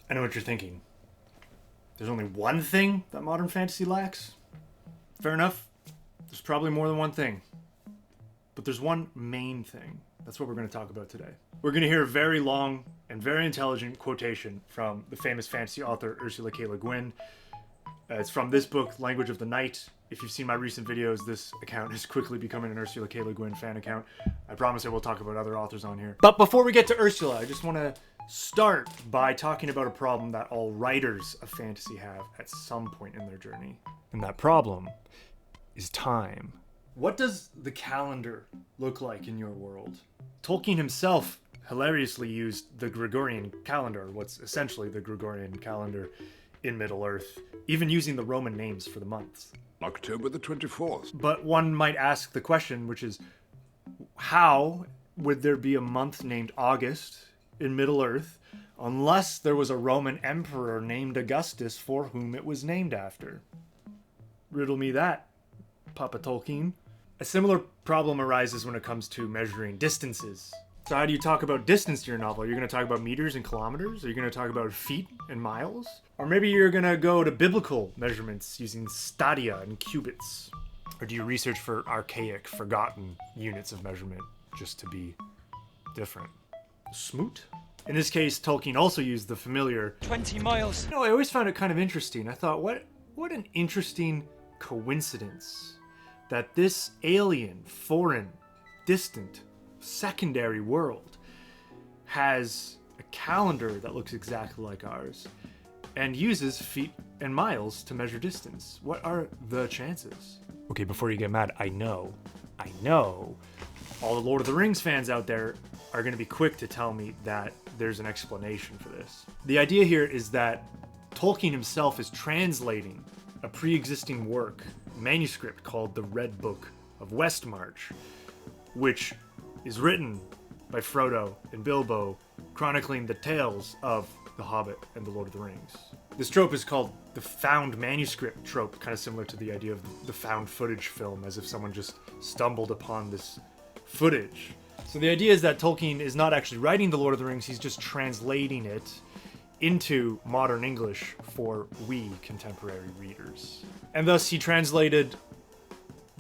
I know what you're thinking. There's only one thing that modern fantasy lacks? Fair enough. There's probably more than one thing. But there's one main thing. That's what we're going to talk about today. We're going to hear a very long and very intelligent quotation from the famous fantasy author Ursula K. Le Guin. It's from this book, Language of the Night. If you've seen my recent videos, this account is quickly becoming an Ursula K. Le Guin fan account. I promise I will talk about other authors on here. But before we get to Ursula, I just want to start by talking about a problem that all writers of fantasy have at some point in their journey. And that problem is time. What does the calendar look like in your world? Tolkien himself hilariously used the Gregorian calendar, what's essentially the Gregorian calendar in Middle-earth, even using the Roman names for the months. October the 24th. But one might ask the question, which is, how would there be a month named August in Middle-earth unless there was a Roman emperor named Augustus for whom it was named after? Riddle me that, Papa Tolkien. A similar problem arises when it comes to measuring distances. So how do you talk about distance in your novel? Are you going to talk about meters and kilometers? Are you going to talk about feet and miles? Or maybe you're going to go to biblical measurements using stadia and cubits? Or do you research for archaic, forgotten units of measurement just to be different? Smoot? In this case, Tolkien also used the familiar 20 miles. You know, I always found it kind of interesting. I thought, what an interesting coincidence that this alien, foreign, distant, secondary world has a calendar that looks exactly like ours and uses feet and miles to measure distance. What are the chances? Okay, before you get mad, I know all the Lord of the Rings fans out there are going to be quick to tell me that there's an explanation for this. The idea here is that Tolkien himself is translating a pre-existing work, manuscript called the Red Book of Westmarch, which is written by Frodo and Bilbo, chronicling the tales of The Hobbit and The Lord of the Rings. This trope is called the found manuscript trope, kind of similar to the idea of the found footage film, as if someone just stumbled upon this footage. So the idea is that Tolkien is not actually writing The Lord of the Rings, he's just translating it into modern English for we contemporary readers. And thus he translated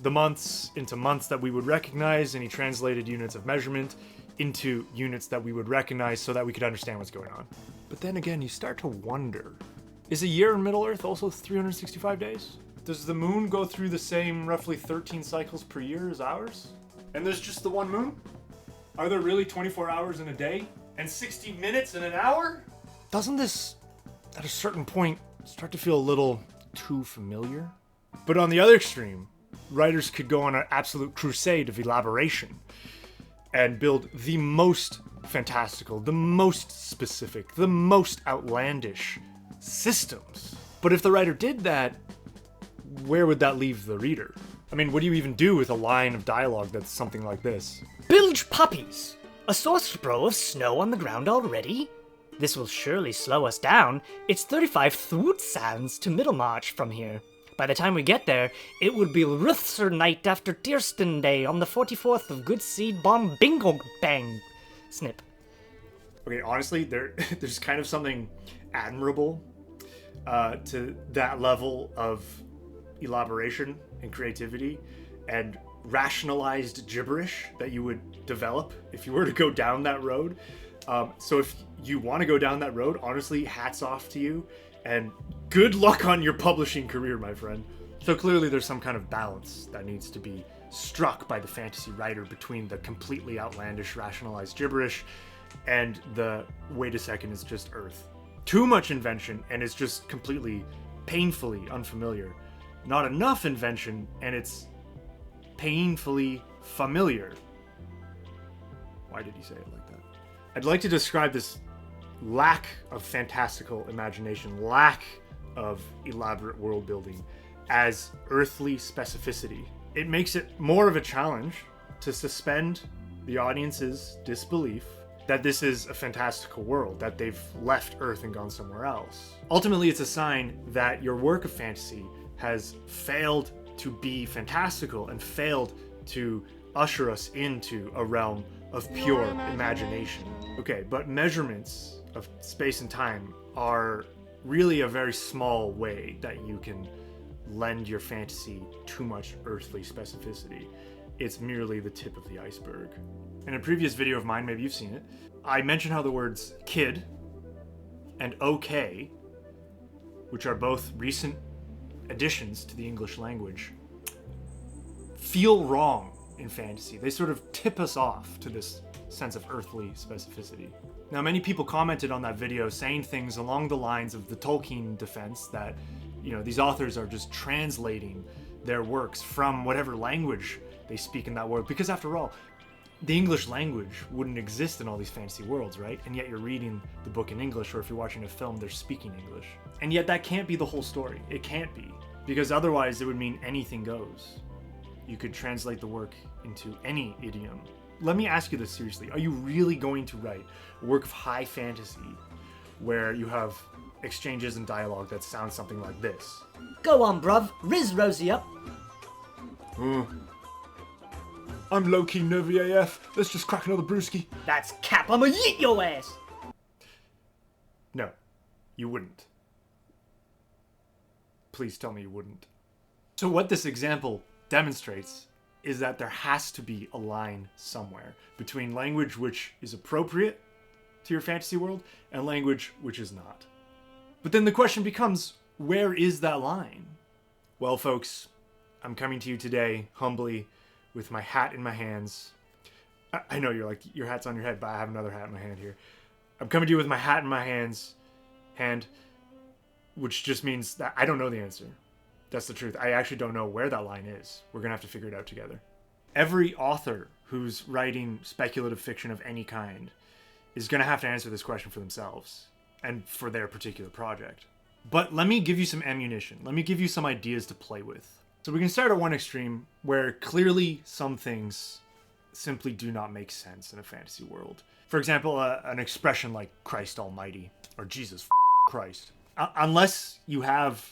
the months into months that we would recognize, and he translated units of measurement into units that we would recognize so that we could understand what's going on. But then again, you start to wonder, is a year in Middle-earth also 365 days? Does the moon go through the same roughly 13 cycles per year as ours? And there's just the one moon? Are there really 24 hours in a day? And 60 minutes in an hour? Doesn't this, at a certain point, start to feel a little too familiar? But on the other extreme, writers could go on an absolute crusade of elaboration and build the most fantastical, the most specific, the most outlandish systems. But if the writer did that, where would that leave the reader? I mean, what do you even do with a line of dialogue that's something like this? Bilge puppies! A sore throw of snow on the ground already? This will surely slow us down. It's 35 thwoot sands to Middlemarch from here. By the time we get there, it would be Ruthser night after Deerston Day on the 44th of Good Seed Bomb Bingo Bang. Snip. Okay, honestly, there's kind of something admirable to that level of elaboration and creativity and rationalized gibberish that you would develop if you were to go down that road. So if you want to go down that road, honestly, hats off to you, and good luck on your publishing career, my friend. So clearly there's some kind of balance that needs to be struck by the fantasy writer between the completely outlandish, rationalized gibberish and the, wait a second, it's just Earth. Too much invention, and it's just completely, painfully unfamiliar. Not enough invention, and it's painfully familiar. Why did he say it like that? I'd like to describe this lack of fantastical imagination, lack of elaborate world building as earthly specificity. It makes it more of a challenge to suspend the audience's disbelief that this is a fantastical world, that they've left Earth and gone somewhere else. Ultimately, it's a sign that your work of fantasy has failed to be fantastical and failed to usher us into a realm of pure imagination. Okay, but measurements of space and time are really a very small way that you can lend your fantasy too much earthly specificity. It's merely the tip of the iceberg. In a previous video of mine, maybe you've seen it, I mentioned how the words kid and okay, which are both recent additions to the English language, feel wrong in fantasy. They sort of tip us off to this sense of earthly specificity. Now, many people commented on that video saying things along the lines of the Tolkien Defense that, these authors are just translating their works from whatever language they speak in that world, because after all, the English language wouldn't exist in all these fantasy worlds, right? And yet you're reading the book in English, or if you're watching a film, they're speaking English. And yet that can't be the whole story. It can't be, because otherwise it would mean anything goes. You could translate the work into any idiom. Let me ask you this seriously. Are you really going to write a work of high fantasy where you have exchanges and dialogue that sound something like this? Go on, bruv. Riz Rosie up. I'm low-key nervy AF. Let's just crack another brewski. That's cap. I'ma yeet your ass. No, you wouldn't. Please tell me you wouldn't. So what this example demonstrates is that there has to be a line somewhere between language which is appropriate to your fantasy world and language which is not. But then the question becomes, where is that line? Well, folks, I'm coming to you today humbly with my hat in my hands. I know you're like, your hat's on your head, but I have another hat in my hand here. I'm coming to you with my hat in my hand, which just means that I don't know the answer. That's the truth. I actually don't know where that line is. We're going to have to figure it out together. Every author who's writing speculative fiction of any kind is going to have to answer this question for themselves and for their particular project. But let me give you some ammunition. Let me give you some ideas to play with. So we can start at one extreme where clearly some things simply do not make sense in a fantasy world. For example, an expression like Christ Almighty or Jesus Christ. Unless you have,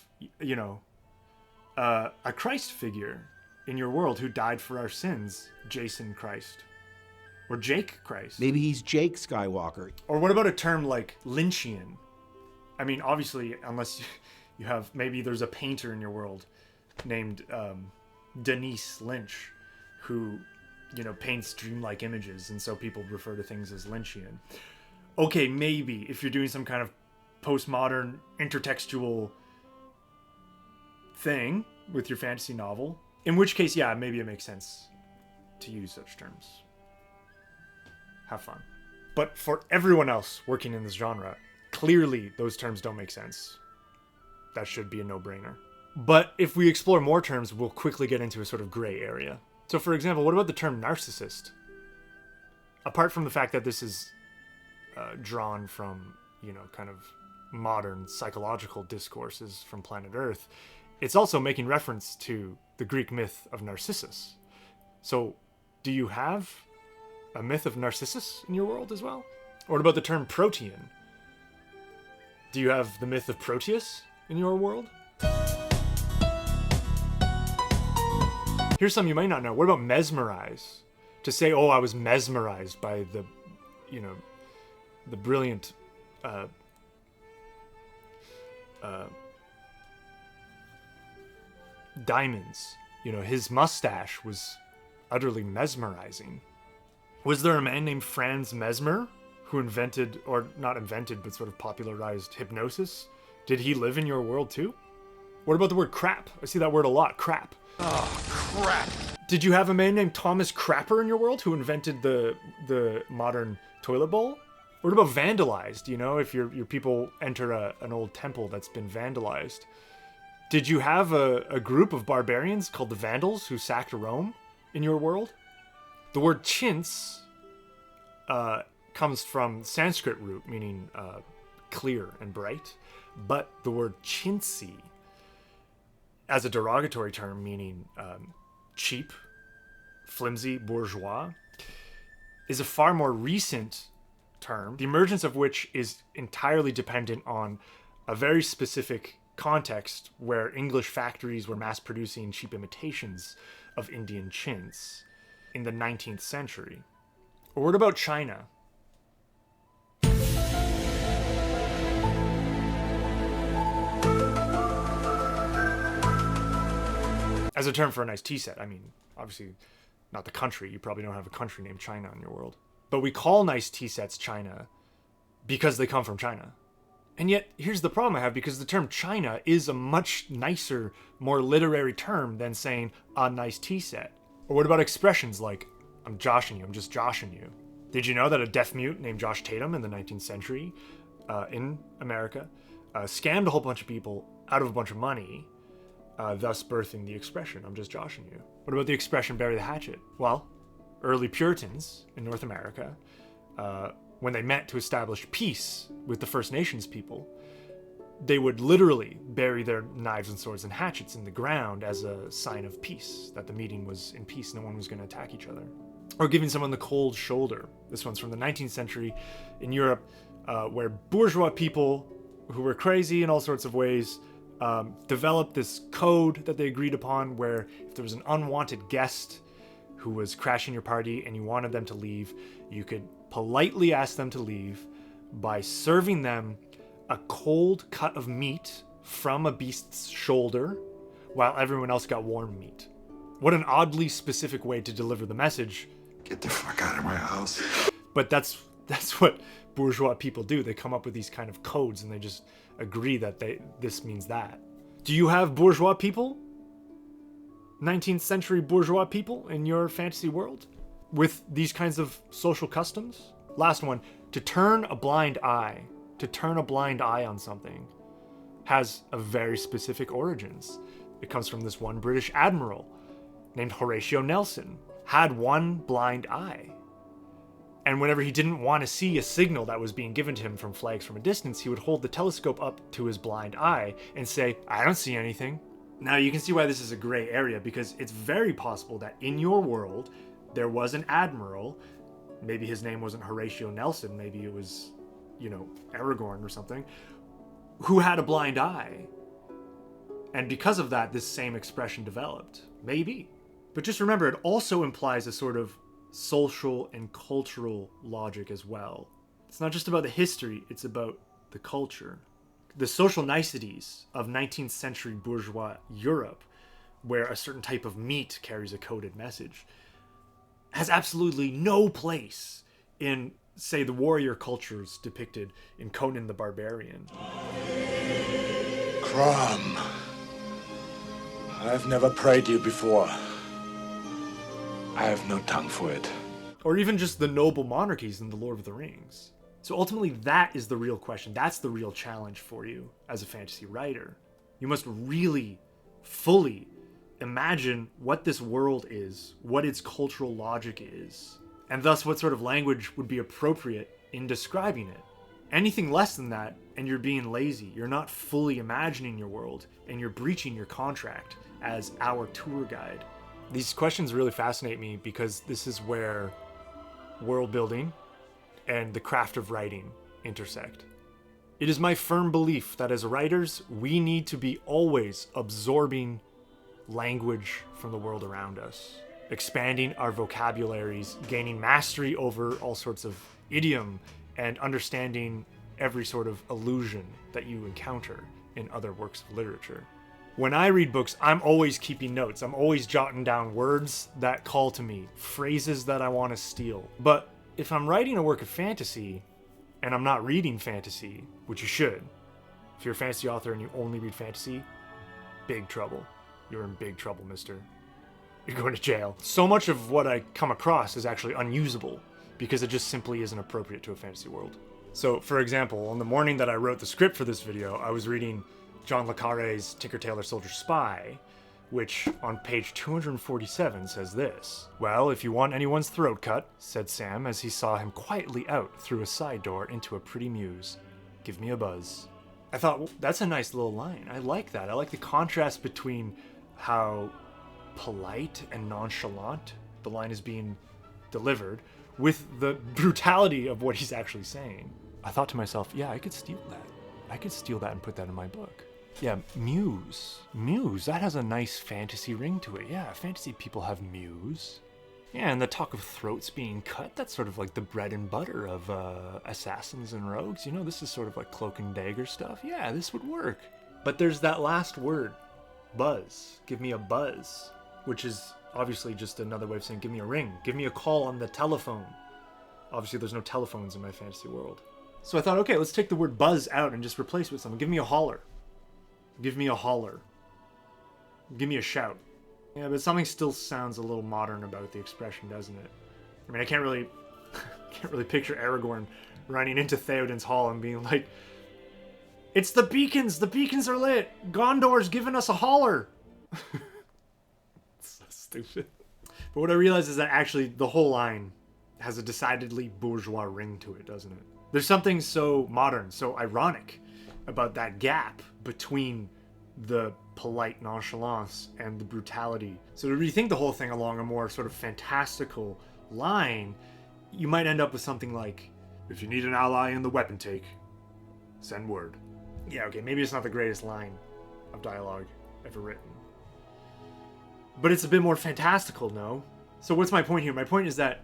a Christ figure in your world who died for our sins, Jason Christ, or Jake Christ. Maybe he's Jake Skywalker. Or what about a term like Lynchian? I mean, obviously, unless you have, maybe there's a painter in your world named Denise Lynch who, paints dreamlike images, and so people refer to things as Lynchian. Okay, maybe if you're doing some kind of postmodern intertextual thing with your fantasy novel, in which case, yeah, maybe it makes sense to use such terms. Have fun. But for everyone else working in this genre, clearly those terms don't make sense. That should be a no-brainer. But if we explore more terms, we'll quickly get into a sort of gray area. So for example, what about the term narcissist? Apart from the fact that this is drawn from, kind of modern psychological discourses from planet Earth, it's also making reference to the Greek myth of Narcissus. So do you have a myth of Narcissus in your world as well? Or what about the term Protean? Do you have the myth of Proteus in your world? Here's something you might not know. What about mesmerize? To say, oh, I was mesmerized by the brilliant diamonds. His mustache was utterly mesmerizing. Was there a man named Franz Mesmer who invented, or not invented, but sort of popularized hypnosis? Did he live in your world too? What about the word crap? I see that word a lot, crap. Oh, crap. Did you have a man named Thomas Crapper in your world who invented the modern toilet bowl? What about vandalized? If your people enter an old temple that's been vandalized. Did you have a group of barbarians called the Vandals who sacked Rome in your world? The word chintz comes from Sanskrit root, meaning clear and bright. But the word chintzy, as a derogatory term meaning cheap, flimsy, bourgeois, is a far more recent term, the emergence of which is entirely dependent on a very specific context where English factories were mass producing cheap imitations of Indian chintz. in the 19th century? Or what about China? As a term for a nice tea set, I mean, obviously not the country. You probably don't have a country named China in your world. But we call nice tea sets China because they come from China. And yet, here's the problem I have, because the term China is a much nicer, more literary term than saying a nice tea set. Or what about expressions like, I'm joshing you, I'm just joshing you? Did you know that a deaf mute named Josh Tatum in the 19th century in America scammed a whole bunch of people out of a bunch of money, thus birthing the expression, I'm just joshing you? What about the expression, bury the hatchet? Well, early Puritans in North America, when they met to establish peace with the First Nations people, they would literally bury their knives and swords and hatchets in the ground as a sign of peace, that the meeting was in peace, no one was going to attack each other. Or giving someone the cold shoulder. This one's from the 19th century in Europe, where bourgeois people who were crazy in all sorts of ways developed this code that they agreed upon, where if there was an unwanted guest who was crashing your party and you wanted them to leave, you could politely ask them to leave by serving them a cold cut of meat from a beast's shoulder while everyone else got warm meat. What an oddly specific way to deliver the message. Get the fuck out of my house. But that's what bourgeois people do. They come up with these kind of codes and they just agree that this means that. Do you have bourgeois people? 19th century bourgeois people in your fantasy world with these kinds of social customs? Last one, to turn a blind eye on something has a very specific origins. It comes from this one British admiral named Horatio Nelson, had one blind eye. And whenever he didn't want to see a signal that was being given to him from flags from a distance, he would hold the telescope up to his blind eye and say, I don't see anything. Now you can see why this is a gray area, because it's very possible that in your world, there was an admiral, maybe his name wasn't Horatio Nelson, maybe it was, Aragorn or something, who had a blind eye. And because of that, this same expression developed. Maybe. But just remember, it also implies a sort of social and cultural logic as well. It's not just about the history, it's about the culture. The social niceties of 19th century bourgeois Europe, where a certain type of meat carries a coded message, has absolutely no place in, say, the warrior cultures depicted in Conan the Barbarian. Crom, I've never prayed you before. I have no tongue for it. Or even just the noble monarchies in The Lord of the Rings. So ultimately, that is the real question. That's the real challenge for you as a fantasy writer. You must really, fully imagine what this world is, what its cultural logic is, and thus what sort of language would be appropriate in describing it. Anything less than that, and you're being lazy. You're not fully imagining your world, and you're breaching your contract as our tour guide. These questions really fascinate me because this is where world building and the craft of writing intersect. It is my firm belief that as writers, we need to be always absorbing language from the world around us, expanding our vocabularies, gaining mastery over all sorts of idiom, and understanding every sort of allusion that you encounter in other works of literature. When I read books, I'm always keeping notes. I'm always jotting down words that call to me, phrases that I want to steal. But if I'm writing a work of fantasy, and I'm not reading fantasy, which you should, if you're a fantasy author and you only read fantasy, big trouble. You're in big trouble, mister. You're going to jail. So much of what I come across is actually unusable, because it just simply isn't appropriate to a fantasy world. So, for example, on the morning that I wrote the script for this video, I was reading John le Carré's Tinker Tailor Soldier Spy, which on page 247 says this. Well, if you want anyone's throat cut, said Sam as he saw him quietly out through a side door into a pretty mews. Give me a buzz. I thought, well, that's a nice little line. I like that. I like the contrast between how polite and nonchalant the line is being delivered with the brutality of what he's actually saying. I thought to myself, yeah, I could steal that. I could steal that and put that in my book. Yeah, muse. Muse, that has a nice fantasy ring to it. Yeah, fantasy people have muse. Yeah, and the talk of throats being cut, that's sort of like the bread and butter of assassins and rogues. You know, this is sort of like cloak and dagger stuff. Yeah, this would work. But there's that last word, buzz. Give me a buzz, which is obviously just another way of saying give me a ring. Give me a call on the telephone. Obviously, there's no telephones in my fantasy world. So I thought, okay, let's take the word buzz out and just replace it with something. Give me a holler. Give me a holler. Give me a shout. Yeah, but something still sounds a little modern about the expression, doesn't it? I mean, I can't really picture Aragorn running into Theoden's hall and being like, "It's the beacons! The beacons are lit! Gondor's giving us a holler!" It's so stupid. But what I realized is that actually the whole line has a decidedly bourgeois ring to it, doesn't it? There's something so modern, so ironic about that gap between the polite nonchalance and the brutality. So to rethink the whole thing along a more sort of fantastical line, you might end up with something like, "If you need an ally in the weapon take, send word." Yeah, okay, maybe it's not the greatest line of dialogue ever written, but it's a bit more fantastical, no? So what's my point here? My point is that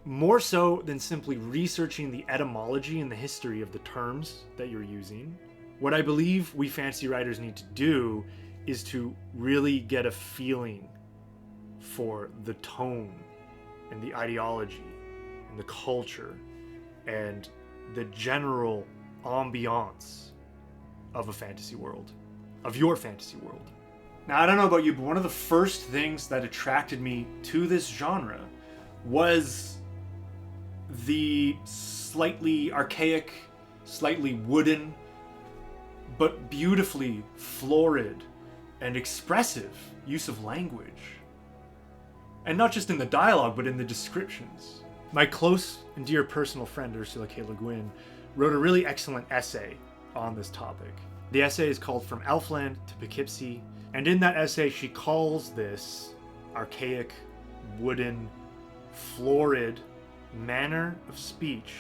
more so than simply researching the etymology and the history of the terms that you're using, what I believe we fantasy writers need to do is to really get a feeling for the tone and the ideology and the culture and the general ambiance of a fantasy world, of your fantasy world. Now, I don't know about you, but one of the first things that attracted me to this genre was the slightly archaic, slightly wooden, but beautifully florid and expressive use of language. And not just in the dialogue, but in the descriptions. My close and dear personal friend, Ursula K. Le Guin, wrote a really excellent essay on this topic. The essay is called From Elfland to Poughkeepsie, and in that essay she calls this archaic, wooden, florid manner of speech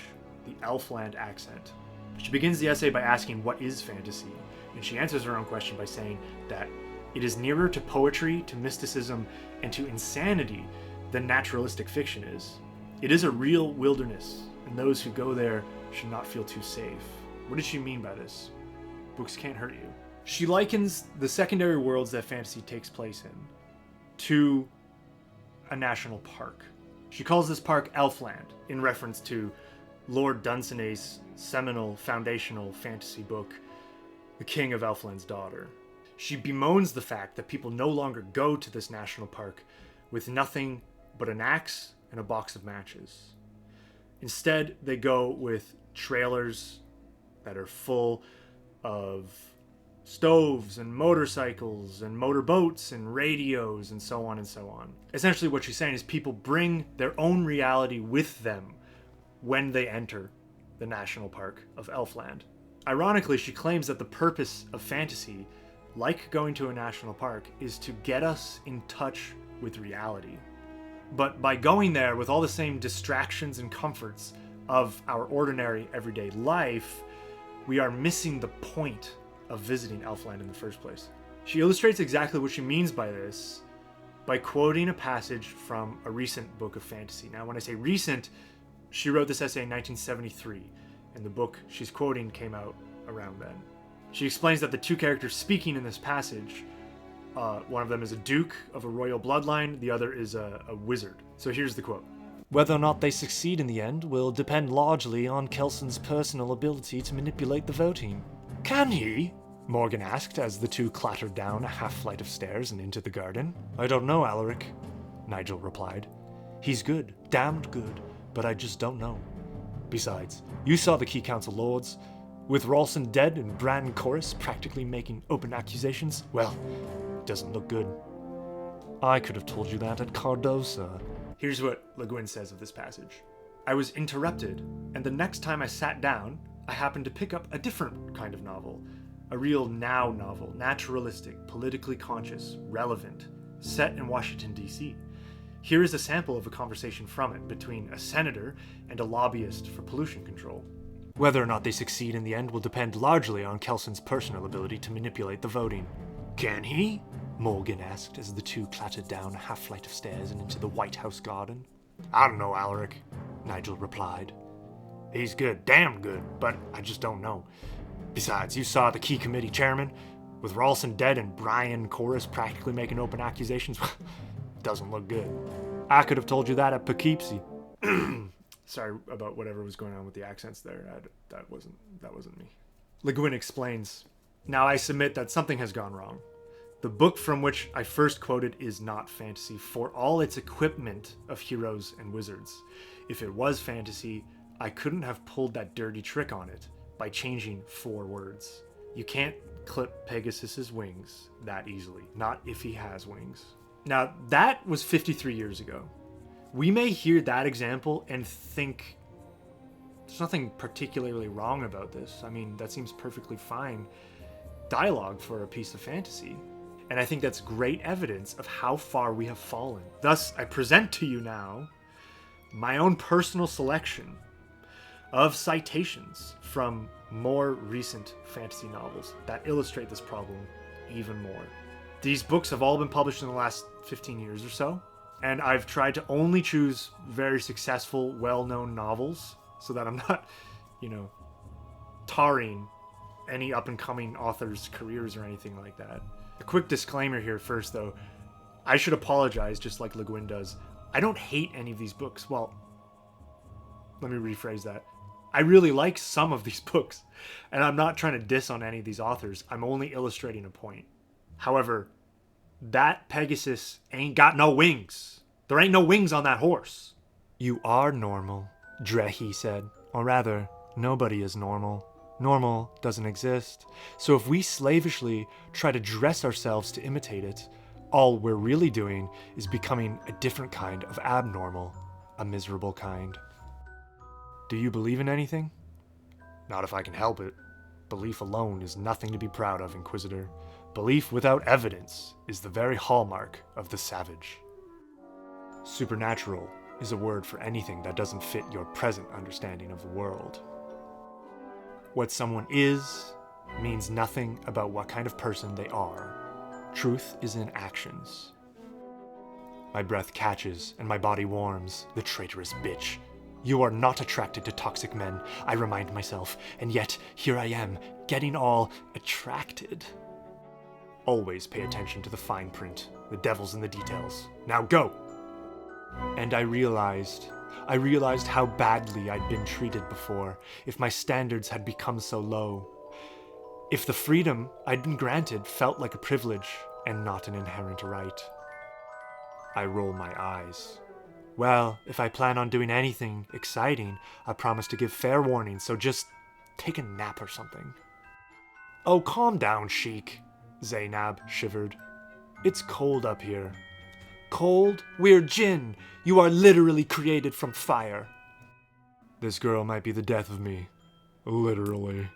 the Elfland accent. She begins the essay by asking what is fantasy, and she answers her own question by saying that it is nearer to poetry, to mysticism, and to insanity than naturalistic fiction is. It is a real wilderness, and those who go there should not feel too safe. What does she mean by this? Books can't hurt you. She likens the secondary worlds that fantasy takes place in to a national park. She calls this park Elfland, in reference to Lord Dunsany's seminal foundational fantasy book, The King of Elfland's Daughter. She bemoans the fact that people no longer go to this national park with nothing but an axe and a box of matches. Instead, they go with trailers that are full of stoves and motorcycles and motorboats and radios and so on and so on. Essentially what she's saying is people bring their own reality with them when they enter the national park of Elfland. Ironically, she claims that the purpose of fantasy, like going to a national park, is to get us in touch with reality. But by going there with all the same distractions and comforts of our ordinary everyday life, we are missing the point of visiting Elfland in the first place. She illustrates exactly what she means by this by quoting a passage from a recent book of fantasy. Now, when I say recent, she wrote this essay in 1973, and the book she's quoting came out around then. She explains that the two characters speaking in this passage, one of them is a duke of a royal bloodline, the other is a wizard. So here's the quote. Whether or not they succeed in the end will depend largely on Kelson's personal ability to manipulate the voting. Can he? Morgan asked as the two clattered down a half-flight of stairs and into the garden. I don't know, Alaric, Nigel replied. He's good, damned good, but I just don't know. Besides, you saw the Key Council Lords. With Ralston dead and Bran Chorus practically making open accusations, well, it doesn't look good. I could have told you that at Cardosa. Here's what Le Guin says of this passage. I was interrupted, and the next time I sat down, I happened to pick up a different kind of novel. A real now novel, naturalistic, politically conscious, relevant, set in Washington, D.C. Here is a sample of a conversation from it between a senator and a lobbyist for pollution control. Whether or not they succeed in the end will depend largely on Kelson's personal ability to manipulate the voting. Can he? Morgan asked as the two clattered down a half-flight of stairs and into the White House garden. I don't know, Alaric, Nigel replied. He's good, damn good, but I just don't know. Besides, you saw the key committee chairman, with Rawlson dead and Brian Chorus practically making open accusations. Doesn't look good. I could have told you that at Poughkeepsie. Sorry about whatever was going on with the accents there. That wasn't me. Le Guin explains, now I submit that something has gone wrong. The book from which I first quoted is not fantasy for all its equipment of heroes and wizards. If it was fantasy, I couldn't have pulled that dirty trick on it by changing 4 words. You can't clip Pegasus's wings that easily, not if he has wings. Now, that was 53 years ago. We may hear that example and think there's nothing particularly wrong about this. I mean, that seems perfectly fine dialogue for a piece of fantasy. And I think that's great evidence of how far we have fallen. Thus, I present to you now my own personal selection of citations from more recent fantasy novels that illustrate this problem even more. These books have all been published in the last 15 years or so, and I've tried to only choose very successful, well-known novels so that I'm not, tarring any up-and-coming authors' careers or anything like that. A quick disclaimer here first, though. I should apologize, just like Le Guin does. I don't hate any of these books. Well, let me rephrase that. I really like some of these books, and I'm not trying to diss on any of these authors. I'm only illustrating a point. However, that Pegasus ain't got no wings. There ain't no wings on that horse. You are normal, Drehy said. Or rather, nobody is normal. Normal doesn't exist. So if we slavishly try to dress ourselves to imitate it, all we're really doing is becoming a different kind of abnormal, a miserable kind. Do you believe in anything? Not if I can help it. Belief alone is nothing to be proud of, Inquisitor. Belief without evidence is the very hallmark of the savage. Supernatural is a word for anything that doesn't fit your present understanding of the world. What someone is means nothing about what kind of person they are. Truth is in actions. My breath catches and my body warms, the traitorous bitch. You are not attracted to toxic men, I remind myself, and yet here I am, getting all attracted. Always pay attention to the fine print. The devil's in the details. Now go! And I realized how badly I'd been treated before, if my standards had become so low. If the freedom I'd been granted felt like a privilege and not an inherent right. I roll my eyes. Well, if I plan on doing anything exciting, I promise to give fair warning, so just take a nap or something. Oh, calm down, Sheik, Zainab shivered. It's cold up here. Cold? We're Jinn. You are literally created from fire. This girl might be the death of me. Literally.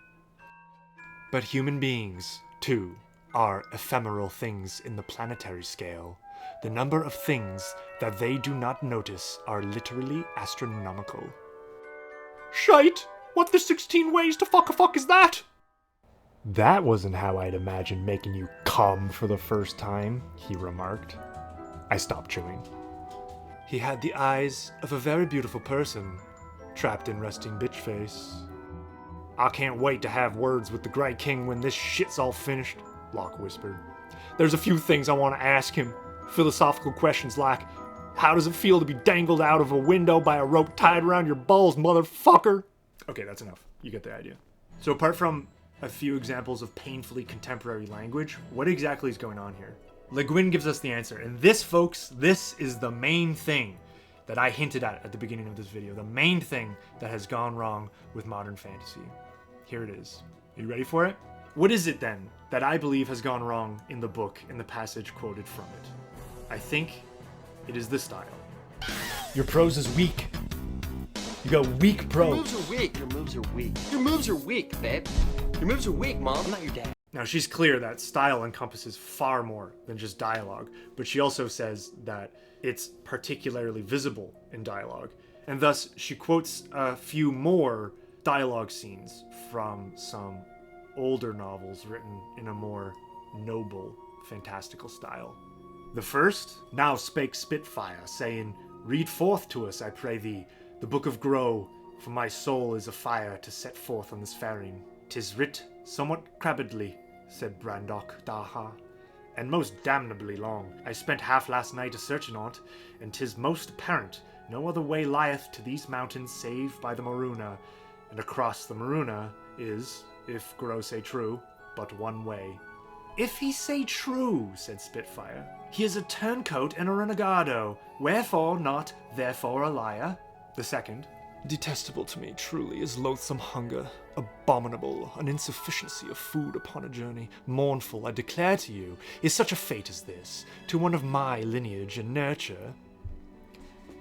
But human beings, too, are ephemeral things in the planetary scale. The number of things that they do not notice are literally astronomical. Shite! What the 16 ways to fuck a fuck is that? That wasn't how I'd imagined making you come for the first time, he remarked. I stopped chewing. He had the eyes of a very beautiful person, trapped in resting bitch face. I can't wait to have words with the Grey King when this shit's all finished, Locke whispered. There's a few things I want to ask him. Philosophical questions like, how does it feel to be dangled out of a window by a rope tied around your balls, motherfucker? Okay, that's enough. You get the idea. So apart from a few examples of painfully contemporary language, what exactly is going on here? Le Guin gives us the answer. And this, folks, this is the main thing that I hinted at the beginning of this video. The main thing that has gone wrong with modern fantasy. Here it is. Are you ready for it? What is it then that I believe has gone wrong in the book, in the passage quoted from it? I think it is the style. Your prose is weak. You got weak prose. Your moves are weak. Your moves are weak. Your moves are weak, babe. Your moves are weak, Mom. I'm not your dad. Now, she's clear that style encompasses far more than just dialogue, but she also says that it's particularly visible in dialogue. And thus, she quotes a few more dialogue scenes from some older novels written in a more noble fantastical style. The first now spake Spitfire, saying, "Read forth to us, I pray thee, the book of Grow, for my soul is a fire to set forth on this faring." "'Tis writ somewhat crabbedly," said Brandock Daha, "and most damnably long. I spent half last night a-searching on't, and 'tis most apparent no other way lieth to these mountains save by the Maruna, and across the Maruna is, if Grow say true, but one way." "If he say true," said Spitfire, "he is a turncoat and a renegado, wherefore not therefore a liar." The second, "Detestable to me, truly, is loathsome hunger, abominable an insufficiency of food upon a journey. Mournful, I declare to you, is such a fate as this, to one of my lineage and nurture."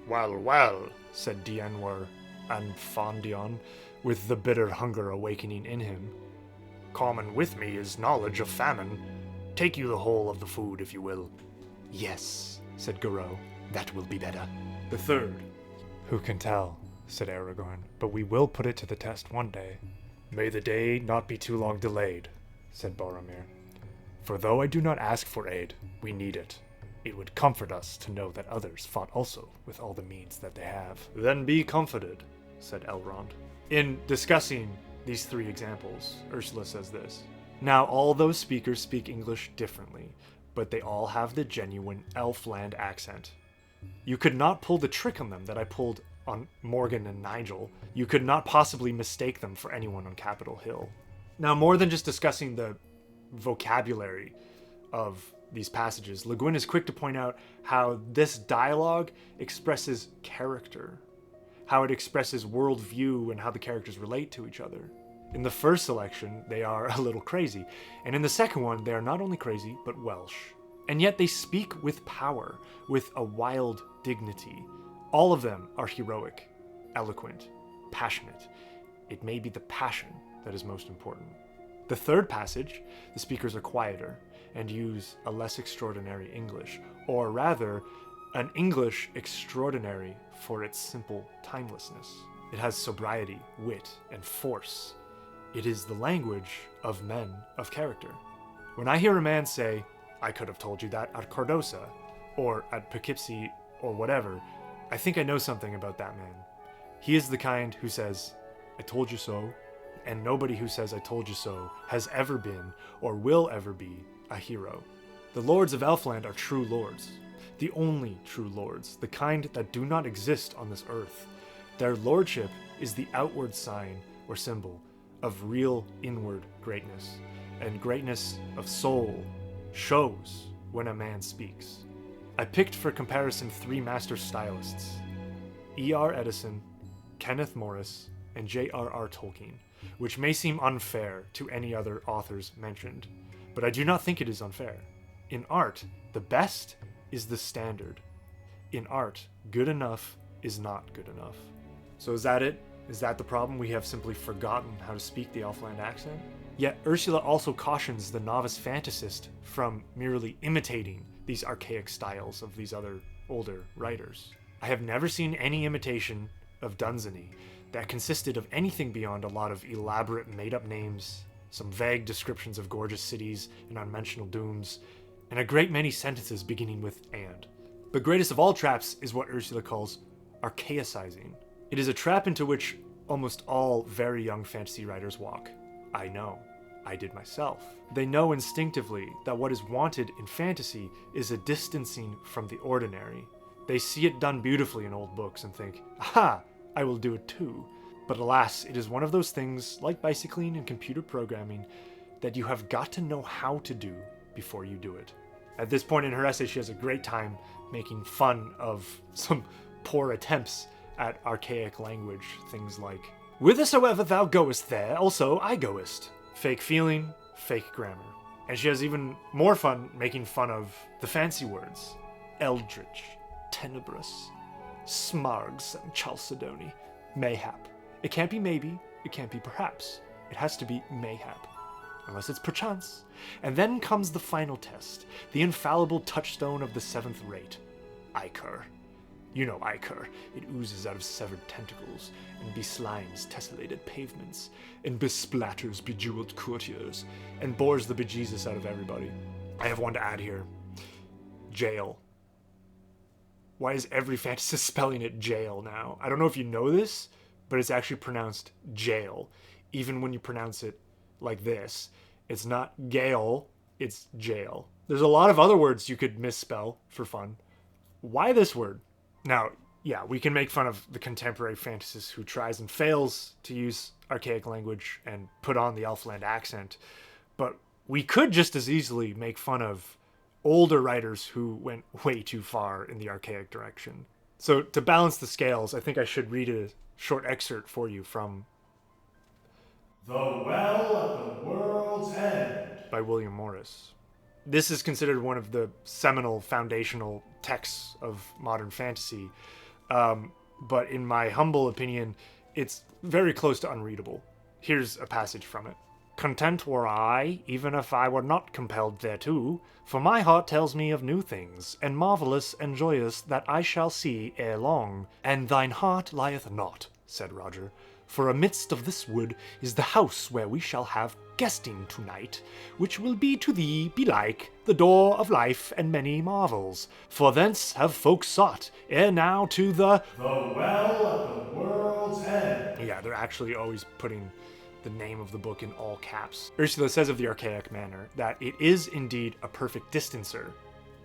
"Well, well," said Dienwer and Fondion, with the bitter hunger awakening in him. "Common with me is knowledge of famine. Take you the whole of the food, if you will." "Yes," said Garou, "that will be better." The third, "Who can tell?" said Aragorn, "but we will put it to the test one day." "May the day not be too long delayed," said Boromir. "For though I do not ask for aid, we need it. It would comfort us to know that others fought also with all the means that they have." "Then be comforted," said Elrond. In discussing these three examples, Ursula says this: "Now all those speakers speak English differently, but they all have the genuine Elfland accent. You could not pull the trick on them that I pulled on Morgan and Nigel. You could not possibly mistake them for anyone on Capitol Hill." Now, more than just discussing the vocabulary of these passages, Le Guin is quick to point out how this dialogue expresses character, how it expresses worldview, and how the characters relate to each other. In the first selection, they are a little crazy, and in the second one, they are not only crazy, but Welsh. And yet they speak with power, with a wild dignity. All of them are heroic, eloquent, passionate. It may be the passion that is most important. The third passage, the speakers are quieter and use a less extraordinary English, or rather, an English extraordinary for its simple timelessness. It has sobriety, wit, and force. It is the language of men of character. When I hear a man say, "I could have told you that at Cardosa," or at Poughkeepsie, or whatever, I think I know something about that man. He is the kind who says, "I told you so," and nobody who says "I told you so" has ever been, or will ever be, a hero. The lords of Elfland are true lords. The only true lords, the kind that do not exist on this earth. Their lordship is the outward sign or symbol of real inward greatness, and greatness of soul shows when a man speaks. I picked for comparison three master stylists: E.R. Edison, Kenneth Morris, and J.R.R. Tolkien, which may seem unfair to any other authors mentioned, but I do not think it is unfair. In art, the best is the standard. In art, good enough is not good enough. So is that it? Is that the problem? We have simply forgotten how to speak the Elfland accent? Yet Ursula also cautions the novice fantasist from merely imitating these archaic styles of these other older writers. I have never seen any imitation of Dunsany that consisted of anything beyond a lot of elaborate made-up names, some vague descriptions of gorgeous cities and unmentionable dooms, and a great many sentences beginning with "and." But greatest of all traps is what Ursula calls archaicizing. It is a trap into which almost all very young fantasy writers walk. I know. I did myself. They know instinctively that what is wanted in fantasy is a distancing from the ordinary. They see it done beautifully in old books and think, "Aha, I will do it too." But alas, it is one of those things, like bicycling and computer programming, that you have got to know how to do before you do it. At this point in her essay, she has a great time making fun of some poor attempts at archaic language. Things like, "Whithersoever thou goest there, also I goest." Fake feeling, fake grammar. And she has even more fun making fun of the fancy words. Eldritch, tenebrous, smargs and chalcedony, mayhap. It can't be maybe, it can't be perhaps. It has to be mayhap. Unless it's perchance. And then comes the final test, the infallible touchstone of the seventh rate. Ichor. You know ichor. It oozes out of severed tentacles, and beslimes tessellated pavements, and besplatters bejeweled courtiers, and bores the bejesus out of everybody. I have one to add here. Jail. Why is every fantasist spelling it jail now? I don't know if you know this, but it's actually pronounced jail. Even when you pronounce it like this. It's not Gale, it's jail. There's a lot of other words you could misspell for fun. Why this word? Now, yeah, we can make fun of the contemporary fantasist who tries and fails to use archaic language and put on the Elfland accent, but we could just as easily make fun of older writers who went way too far in the archaic direction. So to balance the scales, I think I should read a short excerpt for you from The Well at the World's End by William Morris. This is considered one of the seminal foundational texts of modern fantasy, but in my humble opinion, it's very close to unreadable. Here's a passage from it. Content were I, even if I were not compelled thereto, for my heart tells me of new things, and marvellous and joyous that I shall see ere long. And thine heart lieth not, said Roger, for amidst of this wood is the house where we shall have guesting tonight, which will be to thee, belike, the door of life and many marvels. For thence have folk sought, ere now to the Well at the World's End. Yeah, they're actually always putting the name of the book in all caps. Ursula says of the archaic manner that it is indeed a perfect distancer,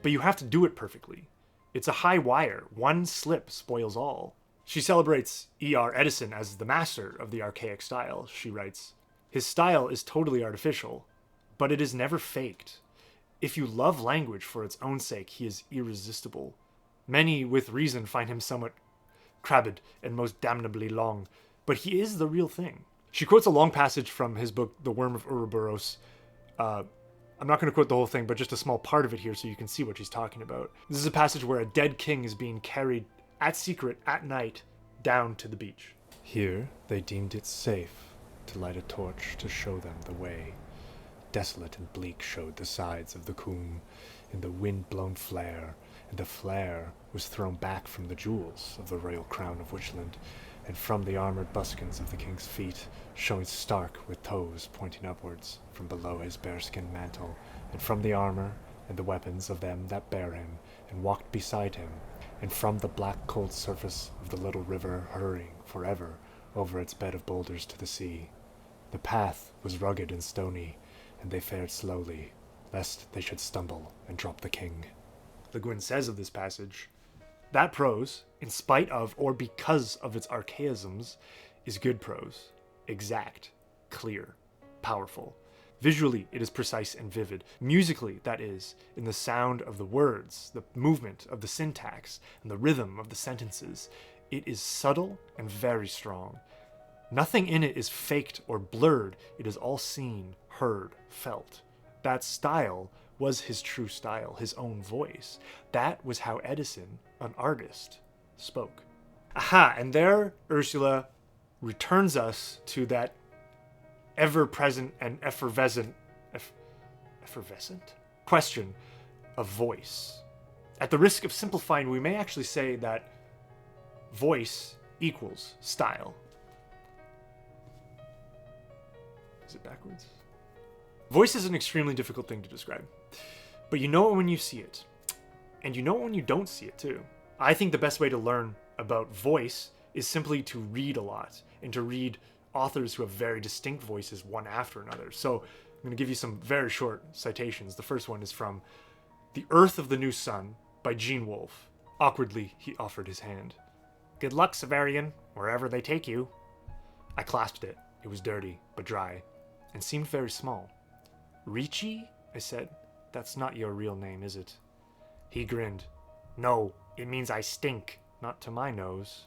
but you have to do it perfectly. It's a high wire. One slip spoils all. She celebrates E.R. Edison as the master of the archaic style. She writes, his style is totally artificial, but it is never faked. If you love language for its own sake, he is irresistible. Many, with reason, find him somewhat crabbed and most damnably long, but he is the real thing. She quotes a long passage from his book, The Worm of Ouroboros. I'm not going to quote the whole thing, but just a small part of it here so you can see what she's talking about. This is a passage where a dead king is being carried at secret at night down to the beach. Here they deemed it safe to light a torch to show them the way. Desolate and bleak showed the sides of the coombe in the wind-blown flare, and the flare was thrown back from the jewels of the royal crown of Witchland, and from the armored buskins of the king's feet, showing stark with toes pointing upwards from below his bearskin mantle, and from the armor and the weapons of them that bare him, and walked beside him, and from the black cold surface of the little river hurrying forever over its bed of boulders to the sea. The path was rugged and stony, and they fared slowly, lest they should stumble and drop the king. Le Guin says of this passage, that prose, in spite of or because of its archaisms, is good prose, exact, clear, powerful. Visually, it is precise and vivid. Musically, that is, in the sound of the words, the movement of the syntax, and the rhythm of the sentences, it is subtle and very strong. Nothing in it is faked or blurred. It is all seen, heard, felt. That style was his true style, his own voice. That was how Edison, an artist, spoke. Aha, and there Ursula returns us to that ever-present and effervescent question of voice. At the risk of simplifying, we may actually say that voice equals style. Is it backwards? Voice is an extremely difficult thing to describe, but you know it when you see it, and you know it when you don't see it too. I think the best way to learn about voice is simply to read a lot, and to read authors who have very distinct voices one after another. So I'm going to give you some very short citations. The first one is from The Earth of the New Sun by Gene Wolfe. Awkwardly, he offered his hand. Good luck, Severian, wherever they take you. I clasped it. It was dirty, but dry, and seemed very small. Ricci? I said. That's not your real name, is it? He grinned. No, it means I stink, not to my nose.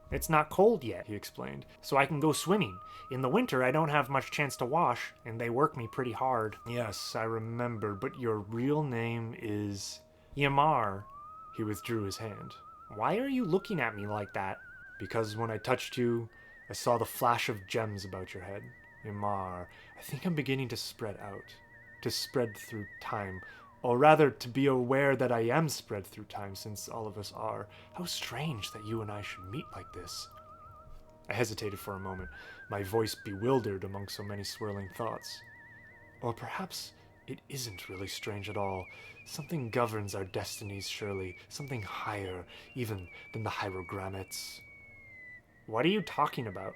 It's not cold yet, he explained, so I can go swimming. In the winter, I don't have much chance to wash, and they work me pretty hard. Yes, I remember, but your real name is... Yamar. He withdrew his hand. Why are you looking at me like that? Because when I touched you, I saw the flash of gems about your head. Yamar. I think I'm beginning to spread out. To spread through time. Or rather, to be aware that I am spread through time, since all of us are. How strange that you and I should meet like this. I hesitated for a moment, my voice bewildered among so many swirling thoughts. Or perhaps It isn't really strange at all. Something governs our destinies, surely. Something higher, even than the hierogrammats. What are you talking about?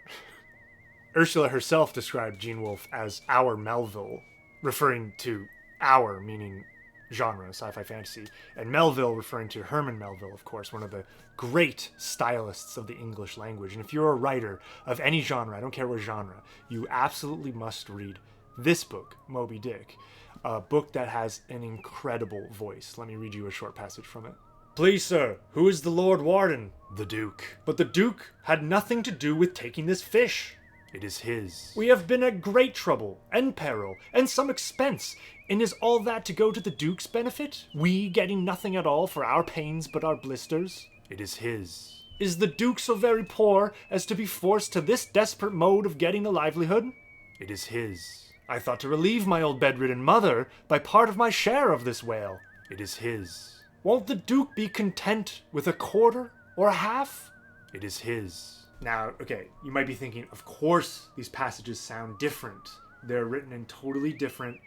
Ursula herself described Gene Wolfe as our Melville, referring to our meaning genre, sci-fi fantasy, and Melville referring to Herman Melville, of course, one of the great stylists of the English language. And if you're a writer of any genre, I don't care what genre, you absolutely must read this book, Moby Dick, a book that has an incredible voice. Let me read you a short passage from it. Please, sir, who is the Lord Warden? The Duke. But the Duke had nothing to do with taking this fish. It is his. We have been at great trouble, and peril, and some expense, and is all that to go to the Duke's benefit? We getting nothing at all for our pains but our blisters? It is his. Is the Duke so very poor as to be forced to this desperate mode of getting a livelihood? It is his. I thought to relieve my old bedridden mother by part of my share of this whale. It is his. Won't the Duke be content with a quarter or a half? It is his. Now, okay, you might be thinking, of course these passages sound different. They're written in totally different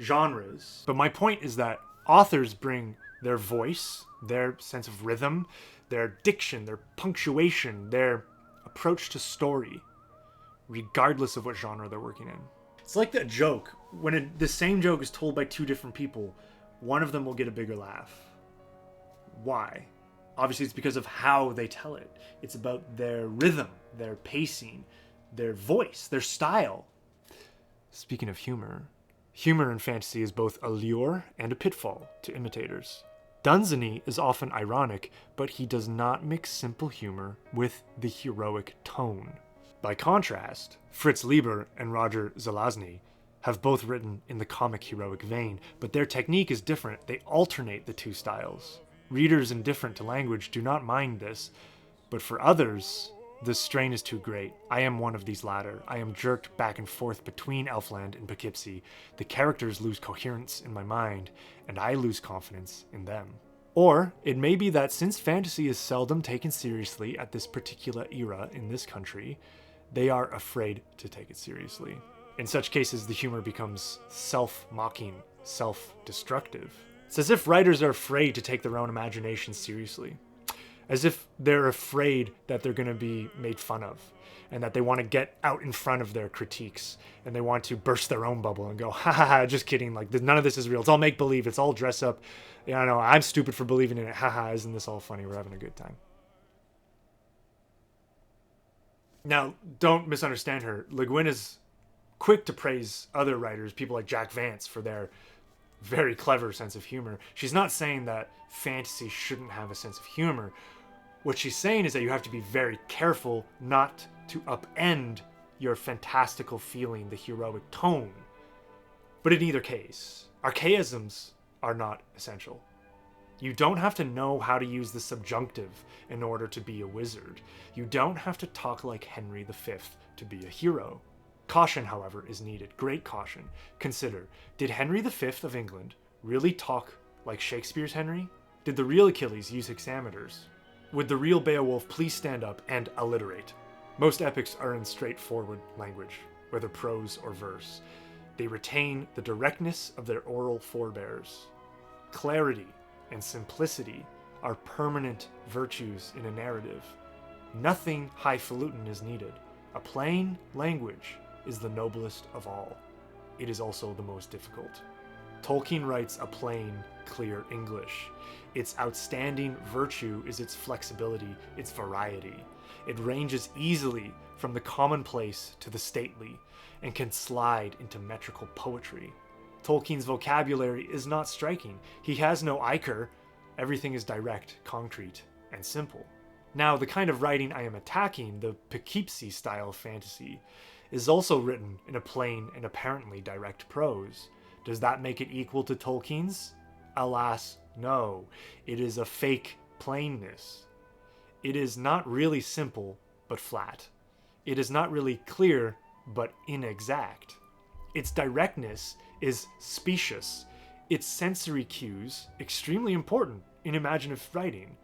genres. But my point is that authors bring their voice, their sense of rhythm, their diction, their punctuation, their approach to story, regardless of what genre they're working in. It's like that joke. When the same joke is told by two different people, one of them will get a bigger laugh. Why? Obviously, it's because of how they tell it. It's about their rhythm, their pacing, their voice, their style. Speaking of humor, humor in fantasy is both a lure and a pitfall to imitators. Dunsany is often ironic, but he does not mix simple humor with the heroic tone. By contrast, Fritz Leiber and Roger Zelazny have both written in the comic heroic vein, but their technique is different. They alternate the two styles. Readers indifferent to language do not mind this, but for others, the strain is too great. I am one of these latter. I am jerked back and forth between Elfland and Poughkeepsie. The characters lose coherence in my mind, and I lose confidence in them. Or it may be that since fantasy is seldom taken seriously at this particular era in this country, they are afraid to take it seriously. In such cases, the humor becomes self-mocking, self-destructive. It's as if writers are afraid to take their own imagination seriously. As if they're afraid that they're going to be made fun of, and that they want to get out in front of their critiques, and they want to burst their own bubble and go, ha ha ha, just kidding, like none of this is real, it's all make-believe, it's all dress up, I know, I'm stupid for believing in it, haha, isn't this all funny, we're having a good time. Now, don't misunderstand her. Le Guin is quick to praise other writers, people like Jack Vance, for their very clever sense of humor. She's not saying that fantasy shouldn't have a sense of humor. What she's saying is that you have to be very careful not to upend your fantastical feeling, the heroic tone. But in either case, archaisms are not essential. You don't have to know how to use the subjunctive in order to be a wizard. You don't have to talk like Henry V to be a hero. Caution, however, is needed. Great caution. Consider, did Henry V of England really talk like Shakespeare's Henry? Did the real Achilles use hexameters? Would the real Beowulf please stand up and alliterate? Most epics are in straightforward language, whether prose or verse. They retain the directness of their oral forebears. Clarity and simplicity are permanent virtues in a narrative. Nothing highfalutin is needed. A plain language is the noblest of all. It is also the most difficult. Tolkien writes a plain, clear English. Its outstanding virtue is its flexibility, its variety. It ranges easily from the commonplace to the stately, and can slide into metrical poetry. Tolkien's vocabulary is not striking. He has no ichor. Everything is direct, concrete, and simple. Now, the kind of writing I am attacking, the Poughkeepsie style fantasy, is also written in a plain and apparently direct prose. Does that make it equal to Tolkien's? Alas, no. It is a fake plainness. It is not really simple, but flat. It is not really clear, but inexact. Its directness is specious. Its sensory cues, extremely important in imaginative writing,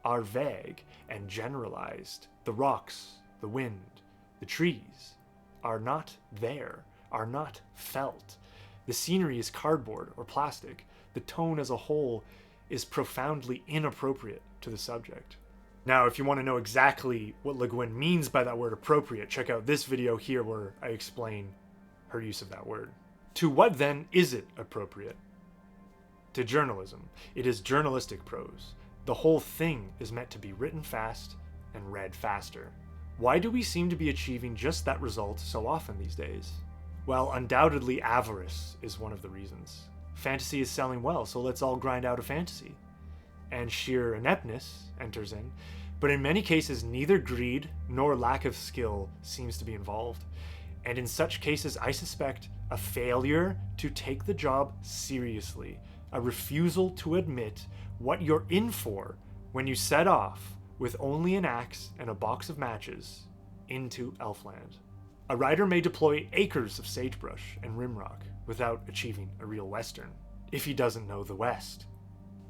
are vague and generalized. The rocks, the wind, the trees are not there, are not felt. The scenery is cardboard or plastic. The tone as a whole is profoundly inappropriate to the subject. Now, if you want to know exactly what Le Guin means by that word appropriate, check out this video here where I explain her use of that word. To what then is it appropriate? To journalism. It is journalistic prose. The whole thing is meant to be written fast and read faster. Why do we seem to be achieving just that result so often these days? Well, undoubtedly avarice is one of the reasons. Fantasy is selling well, so let's all grind out a fantasy. And sheer ineptness enters in, but in many cases neither greed nor lack of skill seems to be involved. And in such cases, I suspect a failure to take the job seriously, a refusal to admit what you're in for when you set off with only an axe and a box of matches into Elfland. A writer may deploy acres of sagebrush and rimrock without achieving a real Western, if he doesn't know the West.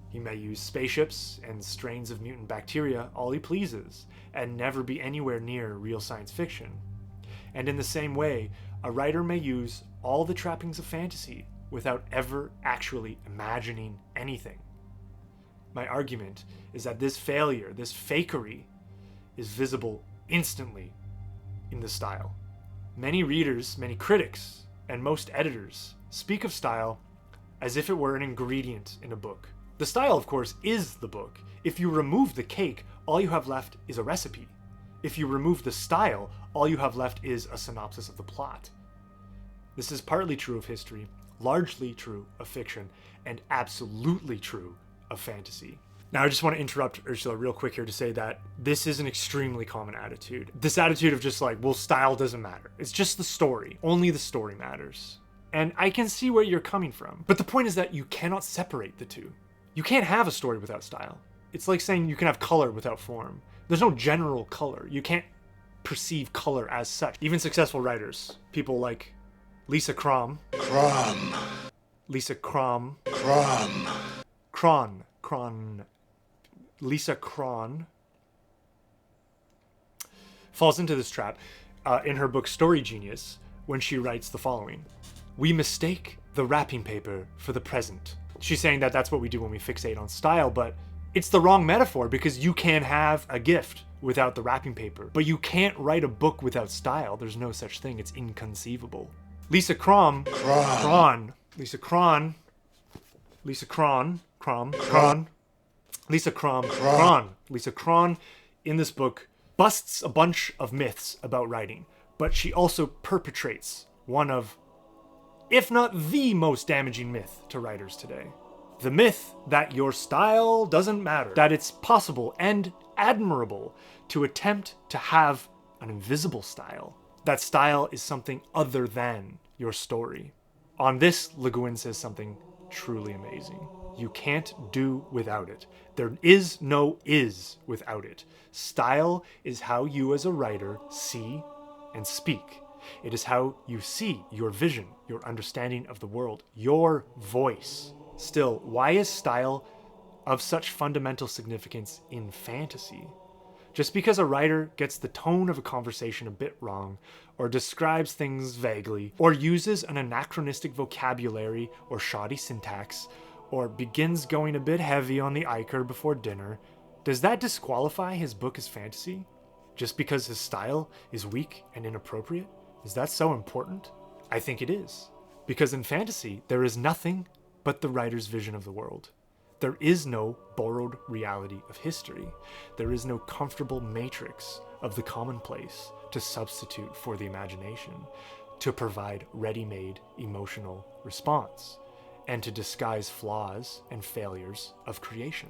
He may use spaceships and strains of mutant bacteria all he pleases, and never be anywhere near real science fiction. And in the same way, a writer may use all the trappings of fantasy without ever actually imagining anything. My argument is that this failure, this fakery, is visible instantly in the style. Many readers, many critics, and most editors speak of style as if it were an ingredient in a book. The style, of course, is the book. If you remove the cake, all you have left is a recipe. If you remove the style, all you have left is a synopsis of the plot. This is partly true of history, largely true of fiction, and absolutely true of fantasy. Now, I just want to interrupt Ursula real quick here to say that this is an extremely common attitude. This attitude of just like, well, style doesn't matter. It's just the story. Only the story matters. And I can see where you're coming from. But the point is that you cannot separate the two. You can't have a story without style. It's like saying you can have color without form. There's no general color. You can't perceive color as such. Even successful writers, people like Lisa Crom. Lisa Crom. Lisa Cron falls into this trap in her book Story Genius when she writes the following. We mistake the wrapping paper for the present. She's saying that that's what we do when we fixate on style, but it's the wrong metaphor because you can have a gift without the wrapping paper, but you can't write a book without style. There's no such thing. It's inconceivable. Lisa Cron in this book busts a bunch of myths about writing, but she also perpetrates one of, if not the most damaging myth to writers today. The myth that your style doesn't matter, that it's possible and admirable to attempt to have an invisible style. That style is something other than your story. On this, Le Guin says something truly amazing. You can't do without it. There is no is without it. Style is how you as a writer see and speak. It is how you see your vision, your understanding of the world, your voice. Still, why is style of such fundamental significance in fantasy? Just because a writer gets the tone of a conversation a bit wrong, or describes things vaguely, or uses an anachronistic vocabulary or shoddy syntax, or begins going a bit heavy on the Iker before dinner, does that disqualify his book as fantasy? Just because his style is weak and inappropriate? Is that so important? I think it is. Because in fantasy, there is nothing but the writer's vision of the world. There is no borrowed reality of history. There is no comfortable matrix of the commonplace to substitute for the imagination, to provide ready-made emotional response, and to disguise flaws and failures of creation.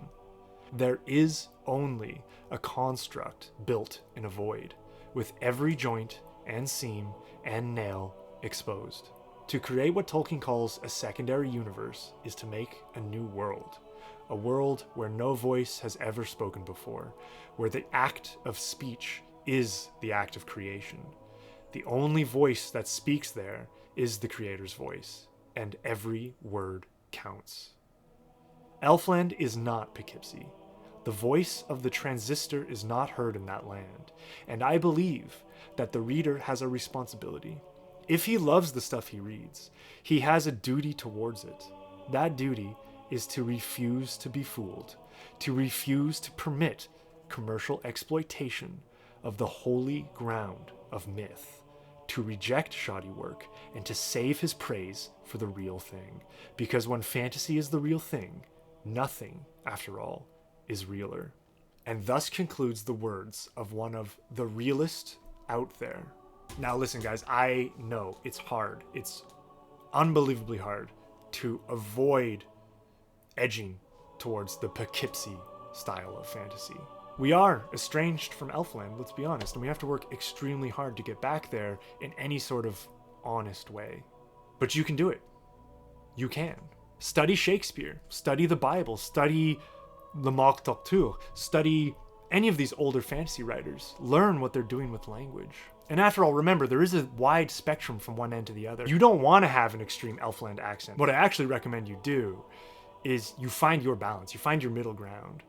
There is only a construct built in a void, with every joint and seam and nail exposed. To create what Tolkien calls a secondary universe is to make a new world. A world where no voice has ever spoken before, where the act of speech is the act of creation. The only voice that speaks there is the creator's voice, and every word counts. Elfland is not Poughkeepsie. The voice of the transistor is not heard in that land, and I believe that the reader has a responsibility. If he loves the stuff he reads, he has a duty towards it. That duty is to refuse to be fooled, to refuse to permit commercial exploitation of the holy ground of myth, to reject shoddy work, and to save his praise for the real thing. Because when fantasy is the real thing, nothing, after all, is realer. And thus concludes the words of one of the realest out there. Now listen, guys, I know it's hard. It's unbelievably hard to avoid edging towards the Poughkeepsie style of fantasy. We are estranged from Elfland, let's be honest, and we have to work extremely hard to get back there in any sort of honest way. But you can do it. You can. Study Shakespeare, study the Bible, study Le Morte d'Arthur, study any of these older fantasy writers. Learn what they're doing with language. And after all, remember, there is a wide spectrum from one end to the other. You don't want to have an extreme Elfland accent. What I actually recommend you do is you find your balance, you find your middle ground.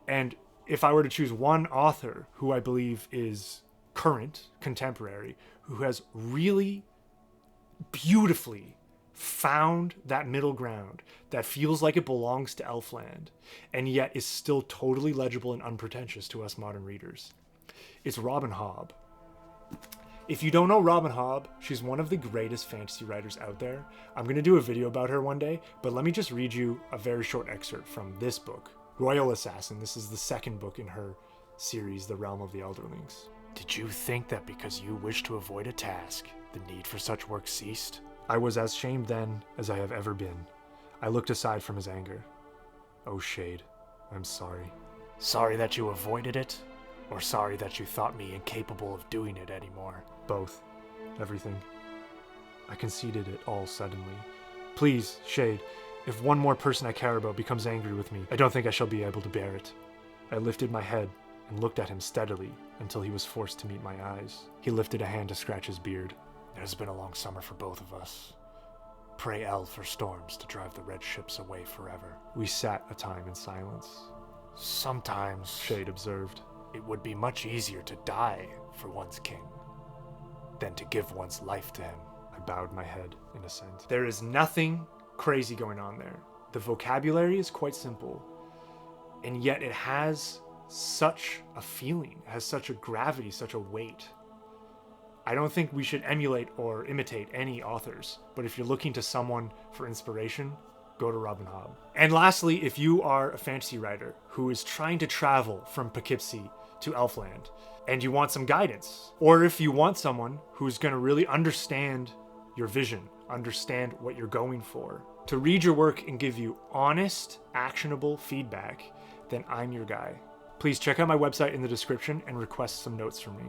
And if I were to choose one author who I believe is current, contemporary, who has really beautifully found that middle ground that feels like it belongs to Elfland and yet is still totally legible and unpretentious to us modern readers, it's Robin Hobb. If you don't know Robin Hobb, she's one of the greatest fantasy writers out there. I'm going to do a video about her one day, but let me just read you a very short excerpt from this book, Royal Assassin. This is the second book in her series, The Realm of the Elderlings. Did you think that because you wished to avoid a task, the need for such work ceased? I was as shamed then as I have ever been. I looked aside from his anger. Oh, Shade, I'm sorry. Sorry that you avoided it? Or sorry that you thought me incapable of doing it anymore? Both. Everything. I conceded it all suddenly. Please, Shade, if one more person I care about becomes angry with me, I don't think I shall be able to bear it. I lifted my head and looked at him steadily until he was forced to meet my eyes. He lifted a hand to scratch his beard. It has been a long summer for both of us. Pray El for storms to drive the red ships away forever. We sat a time in silence. Sometimes, Shade observed, it would be much easier to die for one's king than to give one's life to him. I bowed my head in assent. There is nothing crazy going on there. The vocabulary is quite simple, and yet it has such a feeling, has such a gravity, such a weight. I don't think we should emulate or imitate any authors, but if you're looking to someone for inspiration, go to Robin Hobb. And lastly, if you are a fantasy writer who is trying to travel from Poughkeepsie to Elfland and you want some guidance, or if you want someone who's going to really understand your vision, understand what you're going for, to read your work and give you honest, actionable feedback, then I'm your guy. Please check out my website in the description and request some notes from me.